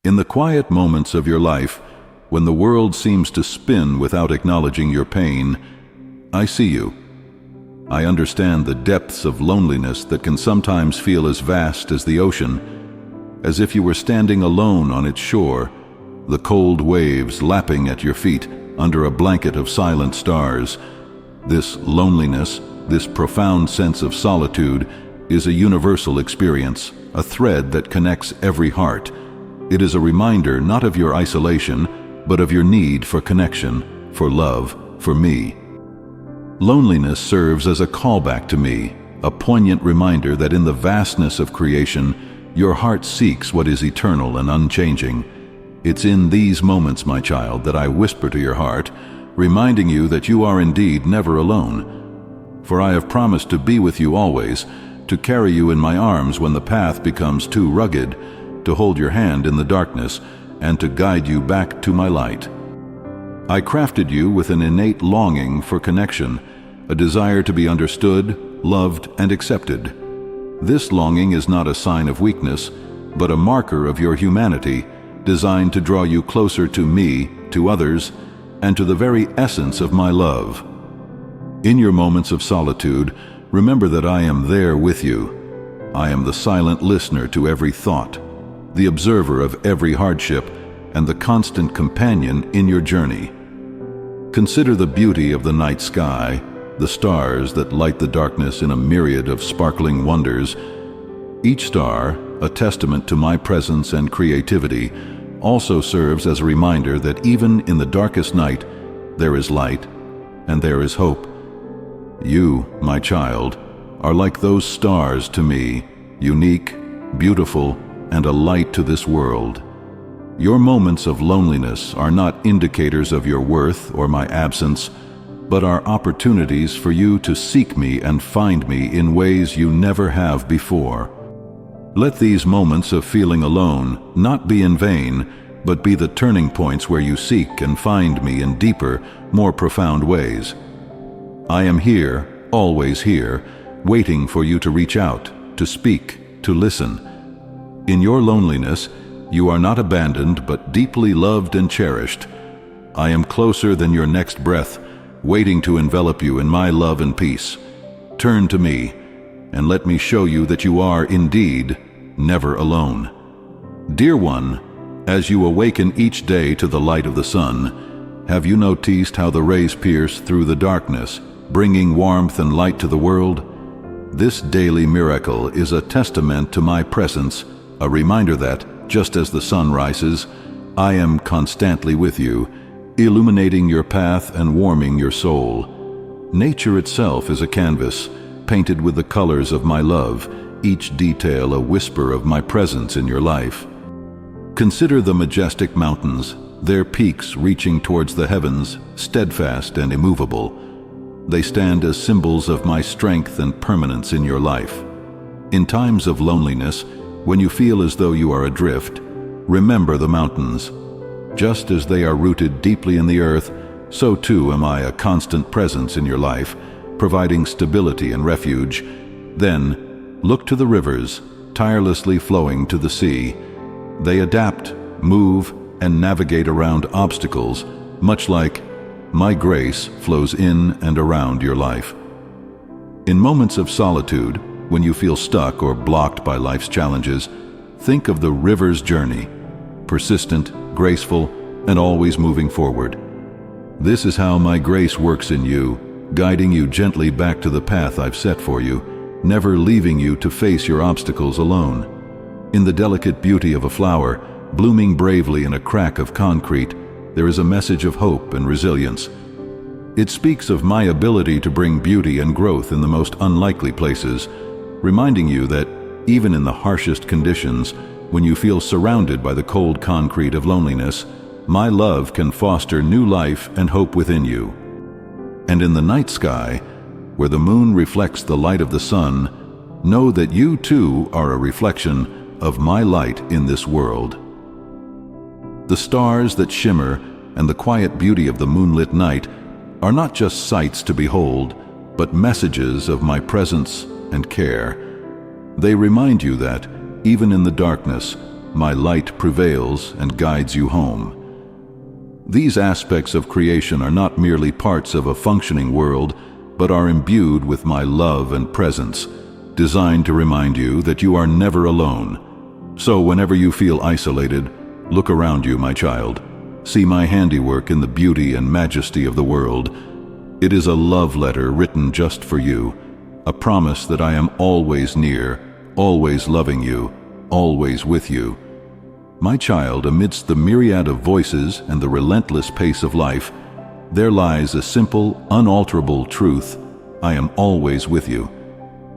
In the quiet moments of your life, when the world seems to spin without acknowledging your pain, I see you. I understand the depths of loneliness that can sometimes feel as vast as the ocean, as if you were standing alone on its shore, the cold waves lapping at your feet under a blanket of silent stars. This loneliness, this profound sense of solitude, is a universal experience, a thread that connects every heart. It is a reminder not of your isolation, but of your need for connection, for love, for me. Loneliness serves as a callback to me, a poignant reminder that in the vastness of creation, your heart seeks what is eternal and unchanging. It's in these moments, my child, that I whisper to your heart, reminding you that you are indeed never alone. For I have promised to be with you always, to carry you in my arms when the path becomes too rugged, to hold your hand in the darkness, and to guide you back to my light. I crafted you with an innate longing for connection, a desire to be understood, loved, and accepted. This longing is not a sign of weakness, but a marker of your humanity, designed to draw you closer to me, to others, and to the very essence of my love. In your moments of solitude, remember that I am there with you. I am the silent listener to every thought, the observer of every hardship, and the constant companion in your journey. Consider the beauty of the night sky, the stars that light the darkness in a myriad of sparkling wonders. Each star, a testament to my presence and creativity, also serves as a reminder that even in the darkest night, there is light and there is hope. You, my child, are like those stars to me, unique, beautiful, and a light to this world. Your moments of loneliness are not indicators of your worth or my absence, but are opportunities for you to seek me and find me in ways you never have before. Let these moments of feeling alone not be in vain, but be the turning points where you seek and find me in deeper, more profound ways. I am here, always here, waiting for you to reach out, to speak, to listen. In your loneliness, you are not abandoned, but deeply loved and cherished. I am closer than your next breath, waiting to envelop you in my love and peace. Turn to me, and let me show you that you are indeed never alone. Dear one, as you awaken each day to the light of the sun, have you noticed how the rays pierce through the darkness, bringing warmth and light to the world? This daily miracle is a testament to my presence, a reminder that, just as the sun rises, I am constantly with you, illuminating your path and warming your soul. Nature itself is a canvas, painted with the colors of my love, each detail a whisper of my presence in your life. Consider the majestic mountains, their peaks reaching towards the heavens, steadfast and immovable. They stand as symbols of my strength and permanence in your life. In times of loneliness, when you feel as though you are adrift, remember the mountains. Just as they are rooted deeply in the earth, so too am I a constant presence in your life, providing stability and refuge. Then, look to the rivers, tirelessly flowing to the sea. They adapt, move, and navigate around obstacles, much like my grace flows in and around your life. In moments of solitude, when you feel stuck or blocked by life's challenges, think of the river's journey, persistent, graceful, and always moving forward. This is how my grace works in you, guiding you gently back to the path I've set for you, never leaving you to face your obstacles alone. In the delicate beauty of a flower, blooming bravely in a crack of concrete, there is a message of hope and resilience. It speaks of my ability to bring beauty and growth in the most unlikely places, reminding you that even in the harshest conditions, when you feel surrounded by the cold concrete of loneliness, my love can foster new life and hope within you. And in the night sky, where the moon reflects the light of the sun, know that you too are a reflection of my light in this world. The stars that shimmer and the quiet beauty of the moonlit night are not just sights to behold, but messages of my presence and care. They remind you that, even in the darkness, my light prevails and guides you home. These aspects of creation are not merely parts of a functioning world, but are imbued with my love and presence, designed to remind you that you are never alone. So whenever you feel isolated, look around you, my child. See my handiwork in the beauty and majesty of the world. It is a love letter written just for you, a promise that I am always near, always loving you, always with you. My child, amidst the myriad of voices and the relentless pace of life, there lies a simple, unalterable truth: I am always with you.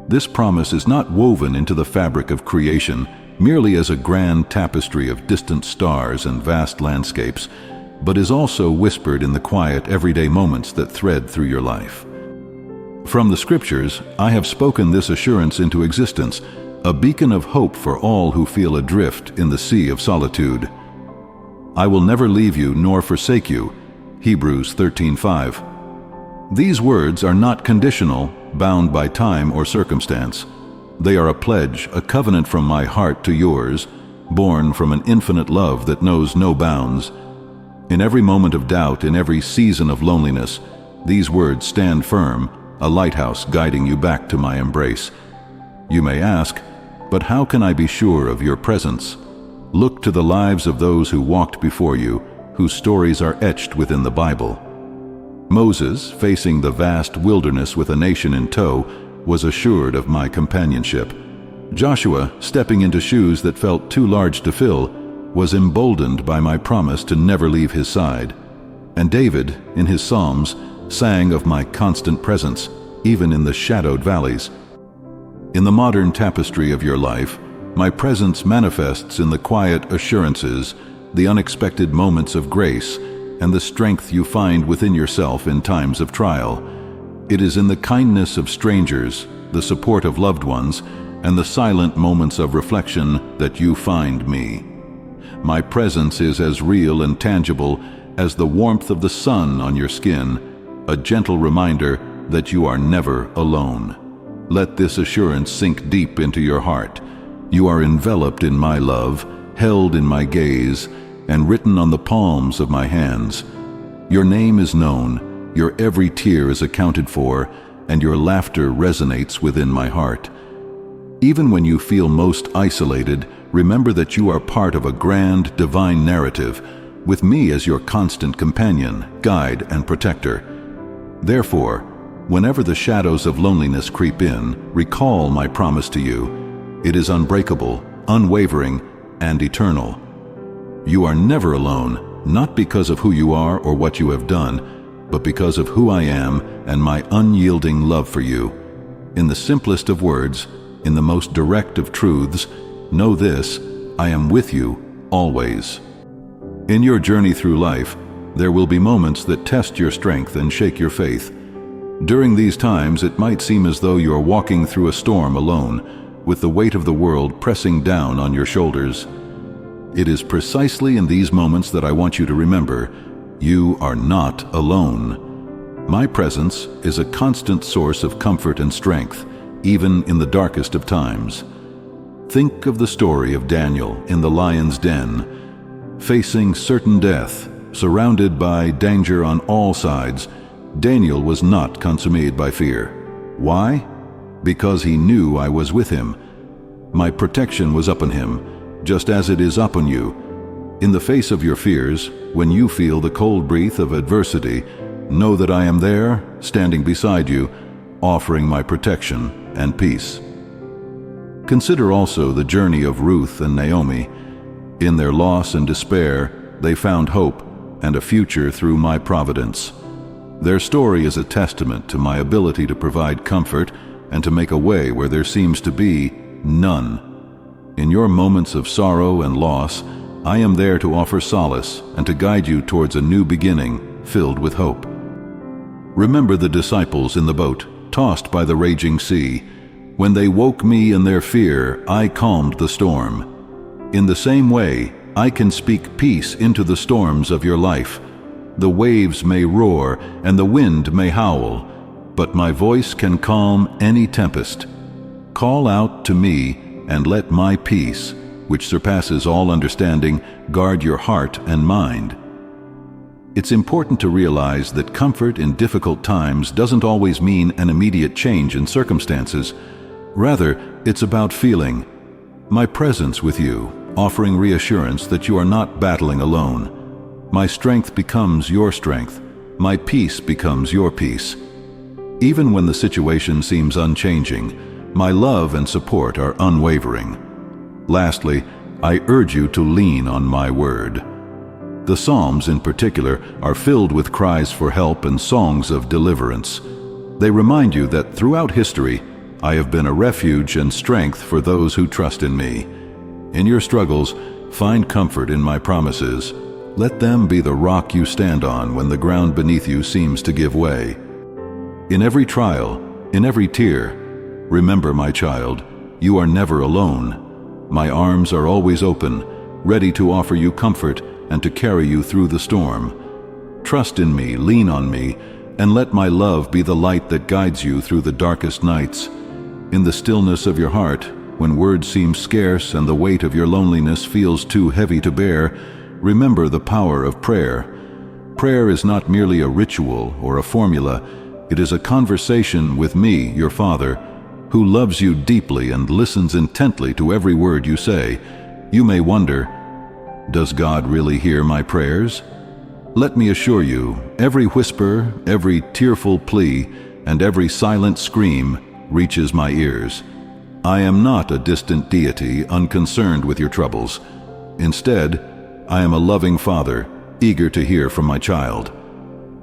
This promise is not woven into the fabric of creation merely as a grand tapestry of distant stars and vast landscapes, but is also whispered in the quiet, everyday moments that thread through your life. From the Scriptures, I have spoken this assurance into existence, a beacon of hope for all who feel adrift in the sea of solitude. I will never leave you nor forsake you. Hebrews 13:5. These words are not conditional, bound by time or circumstance. They are a pledge, a covenant from my heart to yours, born from an infinite love that knows no bounds. In every moment of doubt, in every season of loneliness, these words stand firm, a lighthouse guiding you back to my embrace. You may ask, but how can I be sure of your presence? Look to the lives of those who walked before you, whose stories are etched within the Bible. Moses, facing the vast wilderness with a nation in tow, was assured of my companionship. Joshua, stepping into shoes that felt too large to fill, was emboldened by my promise to never leave his side. And David, in his Psalms, sang of my constant presence, even in the shadowed valleys. In the modern tapestry of your life, my presence manifests in the quiet assurances, the unexpected moments of grace, and the strength you find within yourself in times of trial. It is in the kindness of strangers, the support of loved ones, and the silent moments of reflection that you find me. My presence is as real and tangible as the warmth of the sun on your skin, a gentle reminder that you are never alone. Let this assurance sink deep into your heart. You are enveloped in my love, held in my gaze, and written on the palms of my hands. Your name is known, your every tear is accounted for, and your laughter resonates within my heart. Even when you feel most isolated, remember that you are part of a grand, divine narrative, with me as your constant companion, guide, and protector. Therefore, whenever the shadows of loneliness creep in, recall my promise to you. It is unbreakable, unwavering, and eternal. You are never alone, not because of who you are or what you have done, but because of who I am and my unyielding love for you. In the simplest of words, in the most direct of truths, know this: I am with you always. In your journey through life, there will be moments that test your strength and shake your faith. During these times, it might seem as though you are walking through a storm alone, with the weight of the world pressing down on your shoulders. It is precisely in these moments that I want you to remember, you are not alone. My presence is a constant source of comfort and strength, even in the darkest of times. Think of the story of Daniel in the lion's den. Facing certain death, surrounded by danger on all sides, Daniel was not consumed by fear. Why? Because he knew I was with him. My protection was upon him, just as it is upon you. In the face of your fears, when you feel the cold breath of adversity, know that I am there, standing beside you, offering my protection and peace. Consider also the journey of Ruth and Naomi. In their loss and despair, they found hope and a future through my providence. Their story is a testament to my ability to provide comfort and to make a way where there seems to be none. In your moments of sorrow and loss, I am there to offer solace and to guide you towards a new beginning filled with hope. Remember the disciples in the boat, tossed by the raging sea. When they woke me in their fear, I calmed the storm. In the same way, I can speak peace into the storms of your life. The waves may roar and the wind may howl, but my voice can calm any tempest. Call out to me and let my peace, which surpasses all understanding, guard your heart and mind. It's important to realize that comfort in difficult times doesn't always mean an immediate change in circumstances. Rather, it's about feeling my presence with you, offering reassurance that you are not battling alone. My strength becomes your strength. My peace becomes your peace. Even when the situation seems unchanging, my love and support are unwavering. Lastly, I urge you to lean on my word. The Psalms, in particular, are filled with cries for help and songs of deliverance. They remind you that throughout history, I have been a refuge and strength for those who trust in me. In your struggles, find comfort in my promises. Let them be the rock you stand on when the ground beneath you seems to give way. In every trial, in every tear, remember, my child, you are never alone. My arms are always open, ready to offer you comfort and to carry you through the storm. Trust in me, lean on me, and let my love be the light that guides you through the darkest nights. In the stillness of your heart, when words seem scarce and the weight of your loneliness feels too heavy to bear, remember the power of prayer. Prayer is not merely a ritual or a formula. It is a conversation with me, your Father, who loves you deeply and listens intently to every word you say. You may wonder, does God really hear my prayers? Let me assure you, every whisper, every tearful plea, and every silent scream reaches my ears. I am not a distant deity unconcerned with your troubles. Instead, I am a loving Father, eager to hear from my child.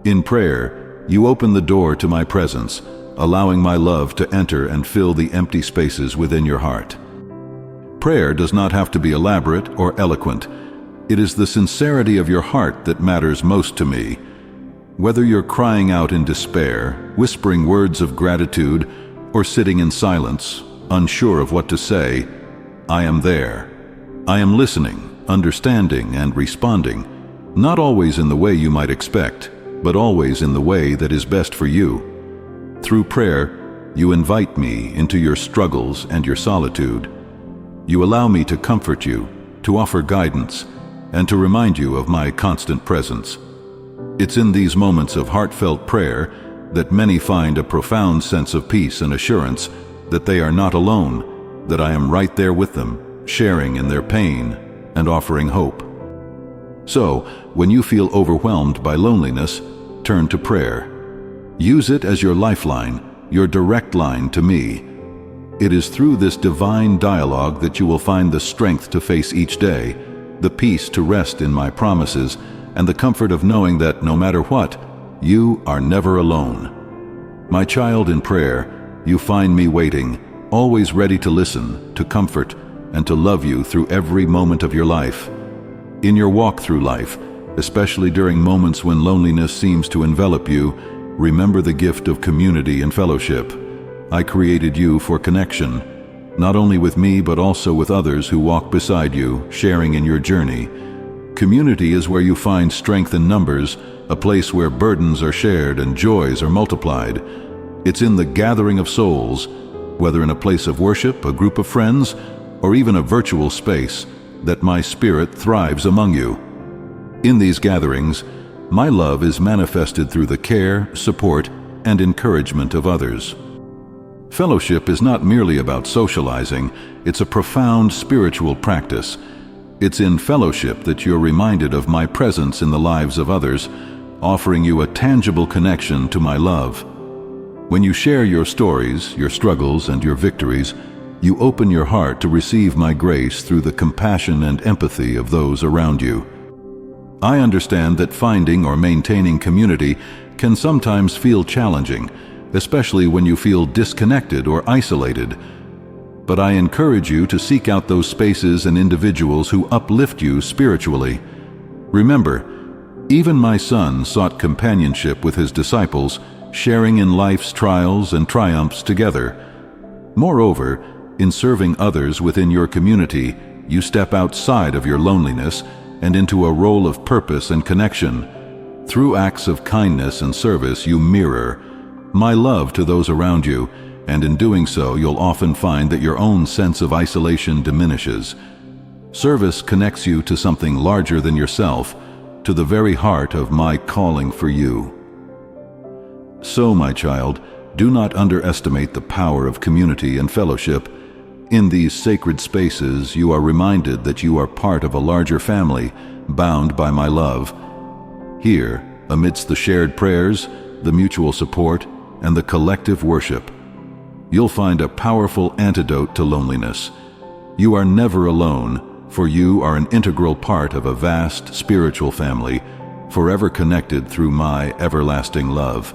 In prayer, you open the door to my presence, allowing my love to enter and fill the empty spaces within your heart. Prayer does not have to be elaborate or eloquent. It is the sincerity of your heart that matters most to me. Whether you're crying out in despair, whispering words of gratitude, or sitting in silence, unsure of what to say, I am there. I am listening, understanding, and responding, not always in the way you might expect, but always in the way that is best for you. Through prayer, you invite me into your struggles and your solitude. You allow me to comfort you, to offer guidance, and to remind you of my constant presence. It's in these moments of heartfelt prayer that many find a profound sense of peace and assurance that they are not alone, that I am right there with them, sharing in their pain and offering hope. So, when you feel overwhelmed by loneliness, turn to prayer. Use it as your lifeline, your direct line to me. It is through this divine dialogue that you will find the strength to face each day, the peace to rest in my promises, and the comfort of knowing that no matter what, you are never alone. My child, in prayer, you find me waiting, always ready to listen, to comfort, and to love you through every moment of your life. In your walk through life, especially during moments when loneliness seems to envelop you, remember the gift of community and fellowship. I created you for connection, not only with me but also with others who walk beside you, sharing in your journey. Community is where you find strength in numbers, a place where burdens are shared and joys are multiplied. It's in the gathering of souls, whether in a place of worship, a group of friends, or even a virtual space, that my spirit thrives among you. In these gatherings, my love is manifested through the care, support, and encouragement of others. Fellowship is not merely about socializing, it's a profound spiritual practice. It's in fellowship that you're reminded of my presence in the lives of others, offering you a tangible connection to my love. When you share your stories, your struggles, and your victories, you open your heart to receive my grace through the compassion and empathy of those around you. I understand that finding or maintaining community can sometimes feel challenging, especially when you feel disconnected or isolated. But I encourage you to seek out those spaces and individuals who uplift you spiritually. Remember, even my son sought companionship with his disciples, sharing in life's trials and triumphs together. Moreover, in serving others within your community, you step outside of your loneliness and into a role of purpose and connection. Through acts of kindness and service, you mirror my love to those around you, and in doing so, you'll often find that your own sense of isolation diminishes. Service connects you to something larger than yourself, to the very heart of my calling for you. So, my child, do not underestimate the power of community and fellowship. In these sacred spaces, you are reminded that you are part of a larger family, bound by my love. Here, amidst the shared prayers, the mutual support, and the collective worship, you'll find a powerful antidote to loneliness. You are never alone, for you are an integral part of a vast spiritual family, forever connected through my everlasting love.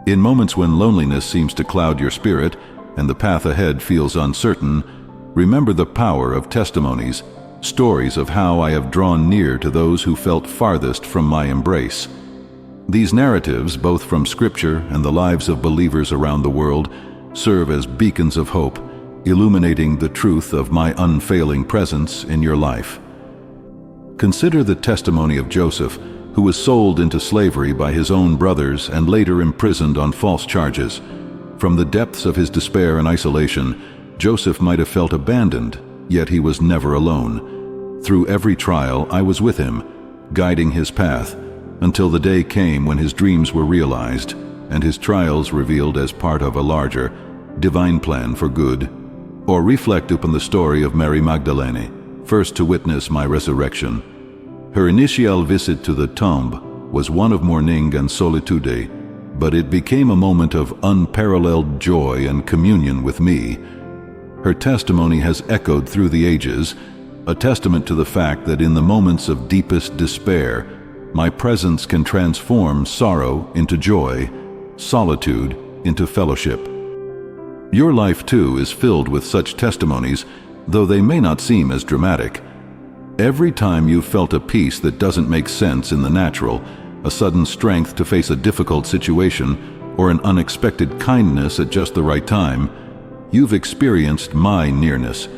In moments when loneliness seems to cloud your spirit and the path ahead feels uncertain, remember the power of testimonies, stories of how I have drawn near to those who felt farthest from my embrace. These narratives, both from Scripture and the lives of believers around the world, serve as beacons of hope, illuminating the truth of my unfailing presence in your life. Consider the testimony of Joseph, who was sold into slavery by his own brothers and later imprisoned on false charges. From the depths of his despair and isolation, Joseph might have felt abandoned, yet he was never alone. Through every trial, I was with him, guiding his path, until the day came when his dreams were realized and his trials revealed as part of a larger, divine plan for good. Or reflect upon the story of Mary Magdalene, first to witness my resurrection. Her initial visit to the tomb was one of mourning and solitude, but it became a moment of unparalleled joy and communion with me. Her testimony has echoed through the ages, a testament to the fact that in the moments of deepest despair, my presence can transform sorrow into joy, solitude into fellowship. Your life, too, is filled with such testimonies, though they may not seem as dramatic. Every time you've felt a peace that doesn't make sense in the natural, a sudden strength to face a difficult situation, or an unexpected kindness at just the right time, you've experienced my nearness.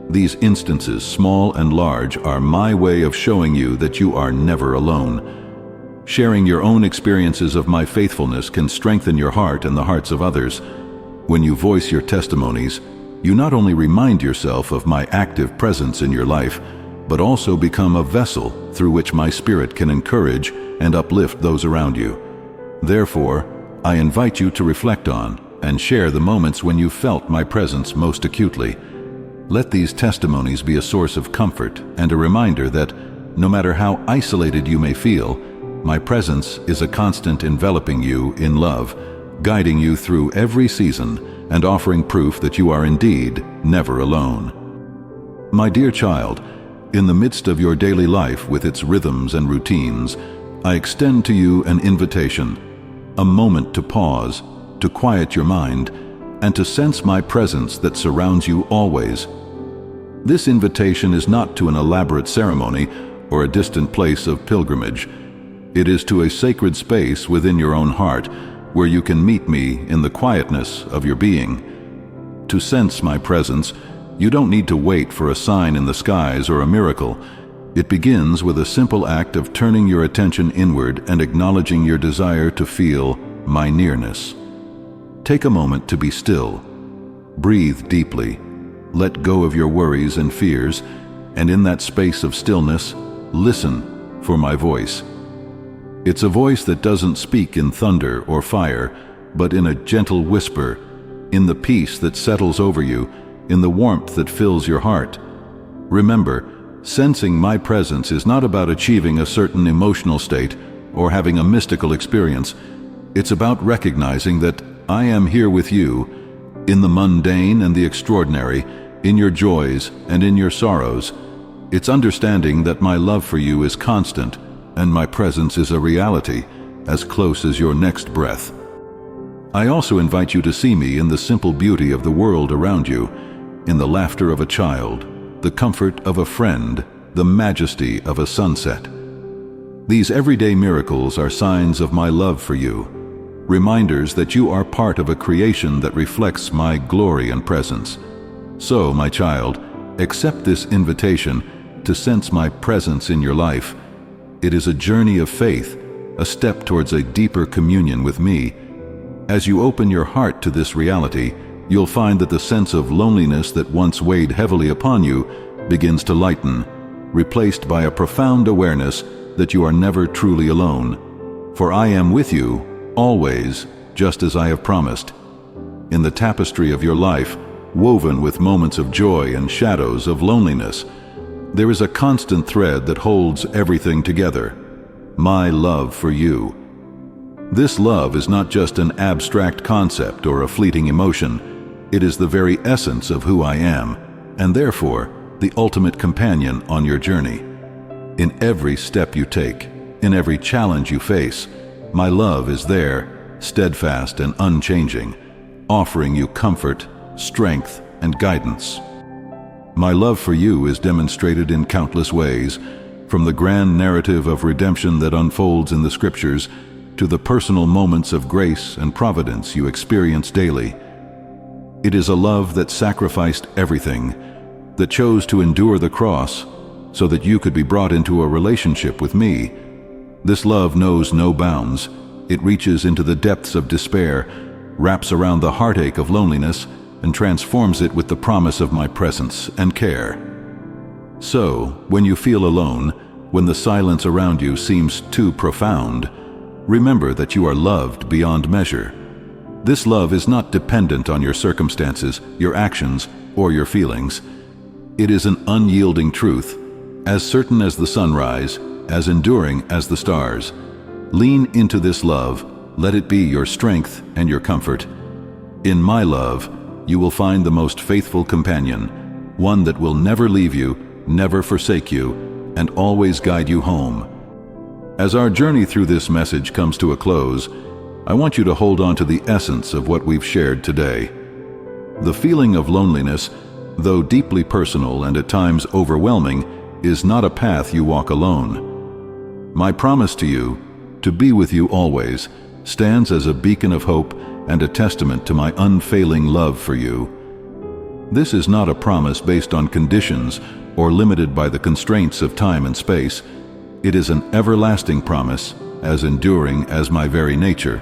These instances, small and large, are my way of showing you that you are never alone. Sharing your own experiences of my faithfulness can strengthen your heart and the hearts of others. When you voice your testimonies, you not only remind yourself of my active presence in your life, but also become a vessel through which my spirit can encourage and uplift those around you. Therefore, I invite you to reflect on and share the moments when you felt my presence most acutely. Let these testimonies be a source of comfort and a reminder that, no matter how isolated you may feel, my presence is a constant enveloping you in love, guiding you through every season and offering proof that you are indeed never alone. My dear child, in the midst of your daily life with its rhythms and routines, I extend to you an invitation, a moment to pause, to quiet your mind, and to sense my presence that surrounds you always. This invitation is not to an elaborate ceremony or a distant place of pilgrimage. It is to a sacred space within your own heart, where you can meet me in the quietness of your being. To sense my presence, you don't need to wait for a sign in the skies or a miracle. It begins with a simple act of turning your attention inward and acknowledging your desire to feel my nearness. Take a moment to be still. Breathe deeply. Let go of your worries and fears, and in that space of stillness, listen for my voice. It's a voice that doesn't speak in thunder or fire, but in a gentle whisper, in the peace that settles over you, in the warmth that fills your heart. Remember, sensing my presence is not about achieving a certain emotional state or having a mystical experience. It's about recognizing that I am here with you, in the mundane and the extraordinary, in your joys and in your sorrows. It's understanding that my love for you is constant, and my presence is a reality, as close as your next breath. I also invite you to see me in the simple beauty of the world around you, in the laughter of a child, the comfort of a friend, the majesty of a sunset. These everyday miracles are signs of my love for you, reminders that you are part of a creation that reflects my glory and presence. So, my child, accept this invitation to sense my presence in your life. It is a journey of faith, a step towards a deeper communion with me. As you open your heart to this reality, you'll find that the sense of loneliness that once weighed heavily upon you begins to lighten, replaced by a profound awareness that you are never truly alone. For I am with you, always, just as I have promised. In the tapestry of your life, woven with moments of joy and shadows of loneliness, there is a constant thread that holds everything together: my love for you. This love is not just an abstract concept or a fleeting emotion. It is the very essence of who I am, and therefore the ultimate companion on your journey. In every step you take, in every challenge you face, my love is there, steadfast and unchanging, offering you comfort, strength, and guidance. My love for you is demonstrated in countless ways, from the grand narrative of redemption that unfolds in the Scriptures to the personal moments of grace and providence you experience daily. It is a love that sacrificed everything, that chose to endure the cross so that you could be brought into a relationship with me. This love knows no bounds. It reaches into the depths of despair, wraps around the heartache of loneliness, and transforms it with the promise of my presence and care. So, when you feel alone, when the silence around you seems too profound, remember that you are loved beyond measure. This love is not dependent on your circumstances, your actions, or your feelings. It is an unyielding truth, as certain as the sunrise, as enduring as the stars. Lean into this love, let it be your strength and your comfort. In my love, you will find the most faithful companion, one that will never leave you, never forsake you, and always guide you home. As our journey through this message comes to a close, I want you to hold on to the essence of what we've shared today. The feeling of loneliness, though deeply personal and at times overwhelming, is not a path you walk alone. My promise to you, to be with you always, stands as a beacon of hope and a testament to my unfailing love for you. This is not a promise based on conditions or limited by the constraints of time and space. It is an everlasting promise, as enduring as my very nature.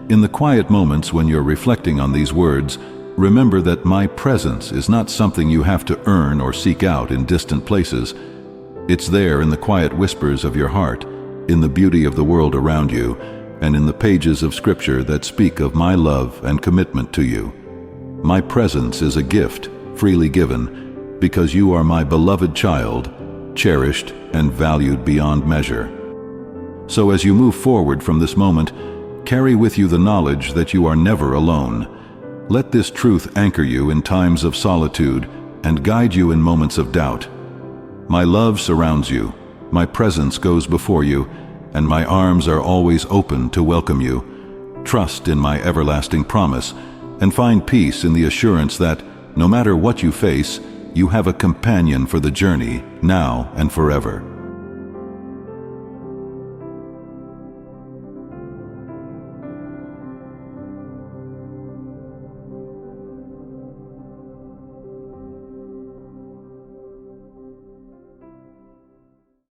In the quiet moments when you're reflecting on these words, remember that my presence is not something you have to earn or seek out in distant places. It's there in the quiet whispers of your heart, in the beauty of the world around you, and in the pages of Scripture that speak of my love and commitment to you. My presence is a gift, freely given, because you are my beloved child, cherished and valued beyond measure. So as you move forward from this moment, carry with you the knowledge that you are never alone. Let this truth anchor you in times of solitude and guide you in moments of doubt. My love surrounds you, my presence goes before you, and my arms are always open to welcome you. Trust in my everlasting promise, and find peace in the assurance that, no matter what you face, you have a companion for the journey, now and forever.